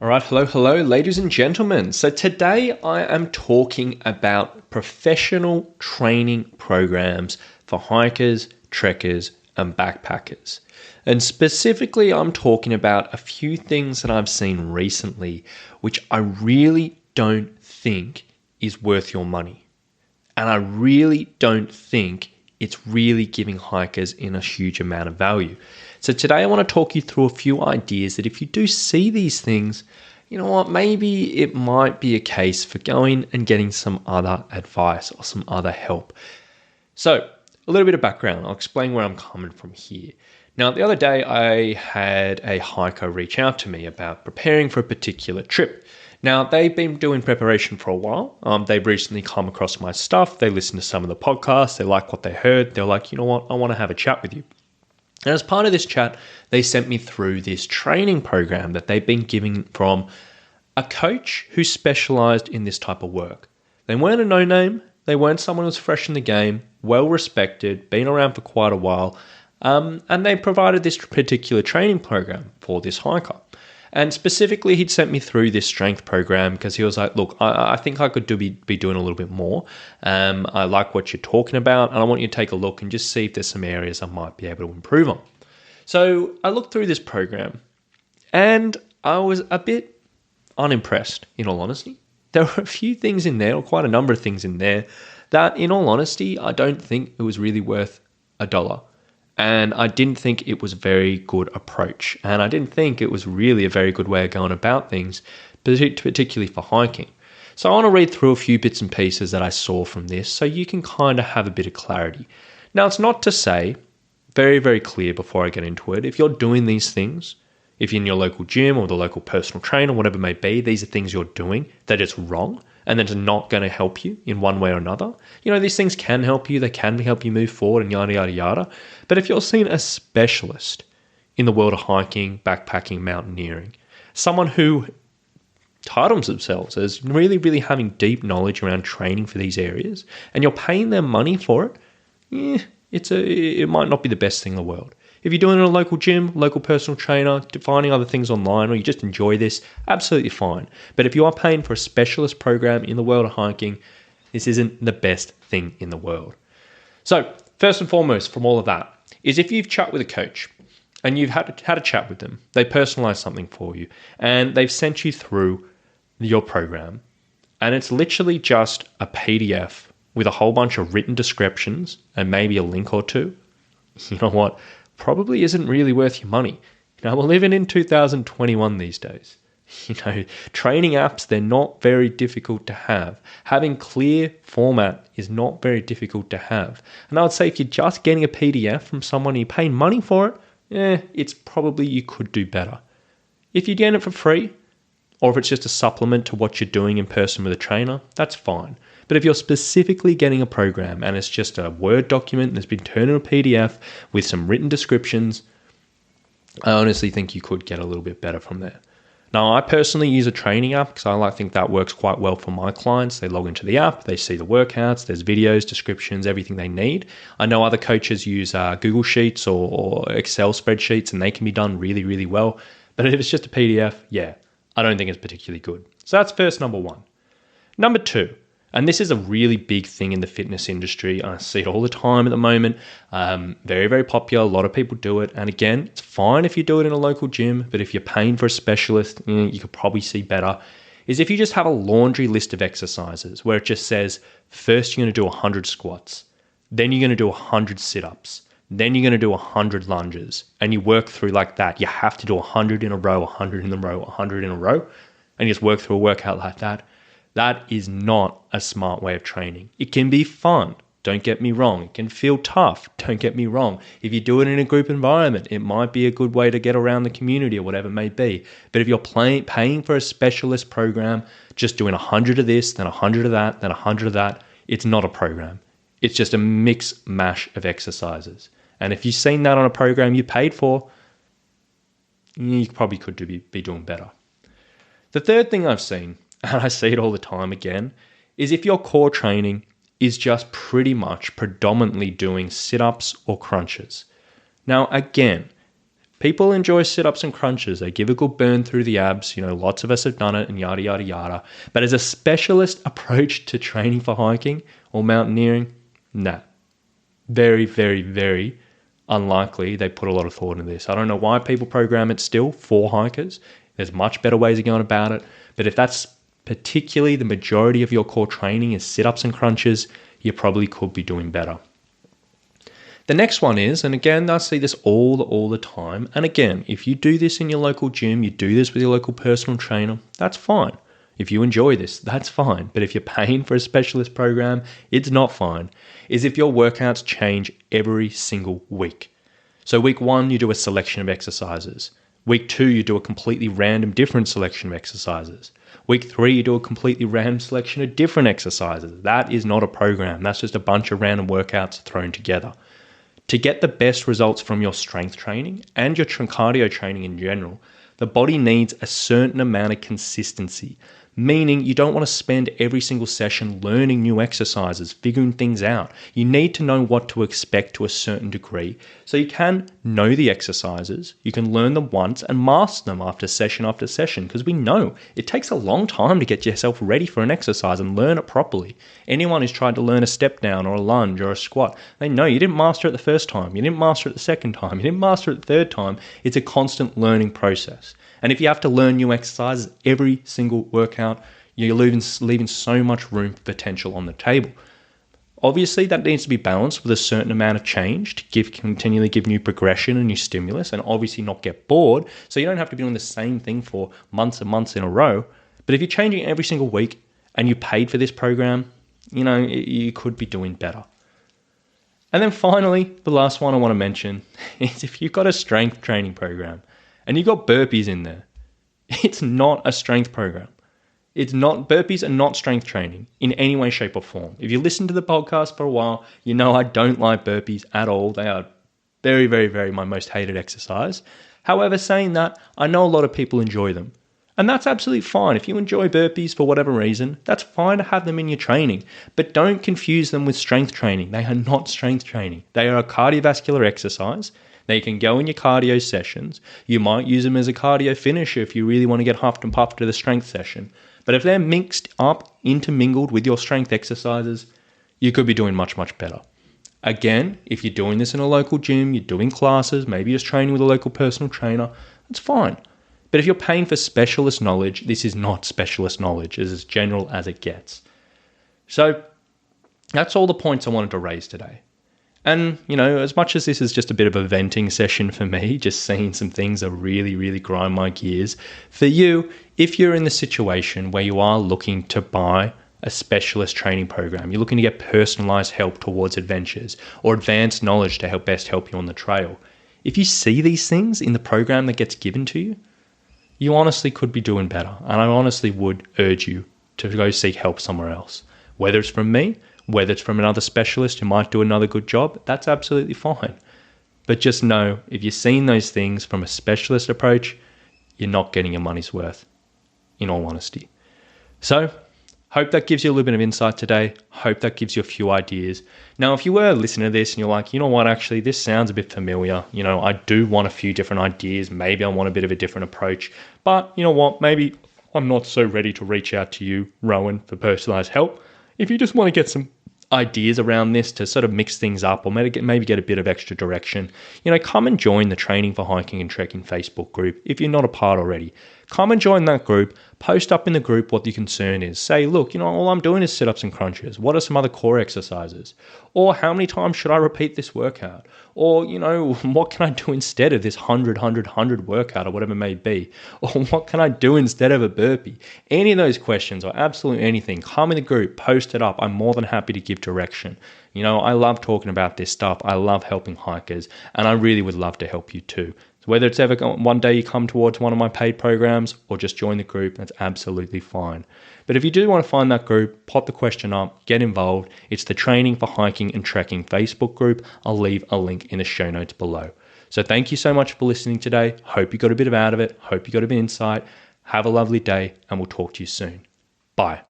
All right, hello, ladies and gentlemen. So today I am talking about professional training programs for hikers, trekkers, and backpackers. And specifically, I'm talking about a few things that I've seen recently, which I really don't think is worth your money. And I really don't think it's really giving hikers in a huge amount of value. So today I want to talk you through a few ideas that if you do see these things, you know what, maybe it might be a case for going and getting some other advice or some other help. So a little bit of background. I'll explain where I'm coming from here. Now, the other day I had a hiker reach out to me about preparing for a particular trip. Now, they've been doing preparation for a while. They've recently come across my stuff. They listened to some of the podcasts. They like what they heard. They're like, you know what, I want to have a chat with you. And as part of this chat, they sent me through this training program that they've been giving from a coach who specialized in this type of work. They weren't a no-name. They weren't someone who was fresh in the game, well-respected, been around for quite a while. And they provided this particular training program for this hiker. And specifically, he'd sent me through this strength program because he was like, look, I think I could be doing a little bit more. I like what you're talking about, and I want you to take a look and just see if there's some areas I might be able to improve on. So I looked through this program, and I was a bit unimpressed, in all honesty. There were a few things in there, or quite a number of things in there, that, in all honesty, I don't think it was really worth $1. And I didn't think it was a very good approach. And I didn't think it was really a very good way of going about things, particularly for hiking. So I want to read through a few bits and pieces that I saw from this so you can kind of have a bit of clarity. Now, it's not to say, very, very clear before I get into it, if you're doing these things, if you're in your local gym or the local personal trainer, whatever it may be, these are things you're doing, that it's wrong and that it's not going to help you in one way or another. You know, these things can help you. They can help you move forward and yada, yada, yada. But if you're seeing a specialist in the world of hiking, backpacking, mountaineering, someone who titles themselves as really, really having deep knowledge around training for these areas, and you're paying them money for it, it might not be the best thing in the world. If you're doing it in a local gym, local personal trainer, finding other things online, or you just enjoy this, absolutely fine. But if you are paying for a specialist program in the world of hiking, this isn't the best thing in the world. So, first and foremost from all of that is if you've chat with a coach and you've had a chat with them, they personalize something for you, and they've sent you through your program, and it's literally just a PDF with a whole bunch of written descriptions and maybe a link or two, you know what? Probably isn't really worth your money. You know, we're living in 2021 these days. You know, training apps, they're not very difficult to have. Having clear format is not very difficult to have. And I would say if you're just getting a PDF from someone and you're paying money for it, it's probably you could do better. If you're getting it for free, or if it's just a supplement to what you're doing in person with a trainer, that's fine. But if you're specifically getting a program and it's just a Word document that's been turned into a PDF with some written descriptions, I honestly think you could get a little bit better from there. Now, I personally use a training app because I think that works quite well for my clients. They log into the app, they see the workouts, there's videos, descriptions, everything they need. I know other coaches use Google Sheets or Excel spreadsheets, and they can be done really, really well. But if it's just a PDF, I don't think it's particularly good. So that's first number one. Number two, and this is a really big thing in the fitness industry. I see it all the time at the moment. Very, very popular. A lot of people do it. And again, it's fine if you do it in a local gym, but if you're paying for a specialist, you could probably see better, is if you just have a laundry list of exercises where it just says, first you're going to do 100 squats, then you're going to do 100 sit-ups, then you're going to do 100 lunges, and you work through like that. You have to do 100 in a row, 100 in a row, 100 in a row, and you just work through a workout like that. That is not a smart way of training. It can be fun, don't get me wrong. It can feel tough, don't get me wrong. If you do it in a group environment, it might be a good way to get around the community or whatever it may be. But if you're paying for a specialist program, just doing 100 of this, then 100 of that, then 100 of that, it's not a program. It's just a mix mash of exercises. And if you've seen that on a program you paid for, you probably could be doing better. The third thing I've seen, and I see it all the time again, is if your core training is just pretty much predominantly doing sit-ups or crunches. Now, again, People enjoy sit-ups and crunches. They give a good burn through the abs. Lots of us have done it and yada, yada, yada. But as a specialist approach to training for hiking or mountaineering, nah. Very, very, very unlikely they put a lot of thought into this. I don't know why people program it still for hikers. There's much better ways of going about it. But if that's particularly the majority of your core training is sit-ups and crunches, you probably could be doing better. The next one is, and again, I see this all the time, and again, if you do this in your local gym, you do this with your local personal trainer, that's fine. If you enjoy this, that's fine. But if you're paying for a specialist program, it's not fine, is if your workouts change every single week. So week 1, you do a selection of exercises. Week 2, you do a completely random different selection of exercises. Week 3, you do a completely random selection of different exercises. That is not a program. That's just a bunch of random workouts thrown together. To get the best results from your strength training and your cardio training in general, the body needs a certain amount of consistency, meaning you don't want to spend every single session learning new exercises, figuring things out. You need to know what to expect to a certain degree so you can know the exercises, you can learn them once and master them after session, because we know it takes a long time to get yourself ready for an exercise and learn it properly. Anyone who's tried to learn a step down or a lunge or a squat, they know you didn't master it the first time, you didn't master it the second time, you didn't master it the third time. It's a constant learning process. And if you have to learn new exercises every single workout, you're leaving so much room for potential on the table. Obviously, that needs to be balanced with a certain amount of change to continually give new progression and new stimulus, and obviously not get bored, so you don't have to be doing the same thing for months and months in a row. But if you're changing every single week and you paid for this program, you could be doing better. And then finally, the last one I want to mention is if you've got a strength training program and you've got burpees in there, it's not a strength program. Burpees are not strength training in any way, shape or form. If you listen to the podcast for a while, you know I don't like burpees at all. They are very, very, very my most hated exercise. However, saying that, I know a lot of people enjoy them. And that's absolutely fine. If you enjoy burpees for whatever reason, that's fine to have them in your training. But don't confuse them with strength training. They are not strength training. They are a cardiovascular exercise. They can go in your cardio sessions. You might use them as a cardio finisher if you really want to get huffed and puffed to the strength session. But if they're mixed up, intermingled with your strength exercises, you could be doing much, much better. Again, if you're doing this in a local gym, you're doing classes, maybe you're just training with a local personal trainer, that's fine. But if you're paying for specialist knowledge, this is not specialist knowledge. It's as general as it gets. So that's all the points I wanted to raise today. And, as much as this is just a bit of a venting session for me, just seeing some things that really, really grind my gears, for you, if you're in the situation where you are looking to buy a specialist training program, you're looking to get personalized help towards adventures or advanced knowledge to best help you on the trail, if you see these things in the program that gets given to you, you honestly could be doing better. And I honestly would urge you to go seek help somewhere else, whether it's from me, whether it's from another specialist who might do another good job, that's absolutely fine. But just know, if you're seeing those things from a specialist approach, you're not getting your money's worth, in all honesty. So, hope that gives you a little bit of insight today. Hope that gives you a few ideas. Now, if you were listening to this and you're like, you know what, actually, this sounds a bit familiar. I do want a few different ideas. Maybe I want a bit of a different approach. But you know what, maybe I'm not so ready to reach out to you, Rowan, for personalized help. If you just want to get some ideas around this to sort of mix things up or maybe get a bit of extra direction, come and join the Training for Hiking and Trekking Facebook group if you're not a part already. Come and join that group. Post up in the group what your concern is. Say, look, all I'm doing is sit-ups and crunches. What are some other core exercises? Or how many times should I repeat this workout? Or, what can I do instead of this 100 workout or whatever it may be? Or what can I do instead of a burpee? Any of those questions or absolutely anything, come in the group, post it up. I'm more than happy to give direction. I love talking about this stuff. I love helping hikers, and I really would love to help you too. So whether it's ever one day you come towards one of my paid programs or just join the group, that's absolutely fine. But if you do want to find that group, pop the question up, get involved. It's the Training for Hiking and Trekking Facebook group. I'll leave a link in the show notes below. So thank you so much for listening today. Hope you got a bit out of it. Hope you got a bit of insight. Have a lovely day, and we'll talk to you soon. Bye.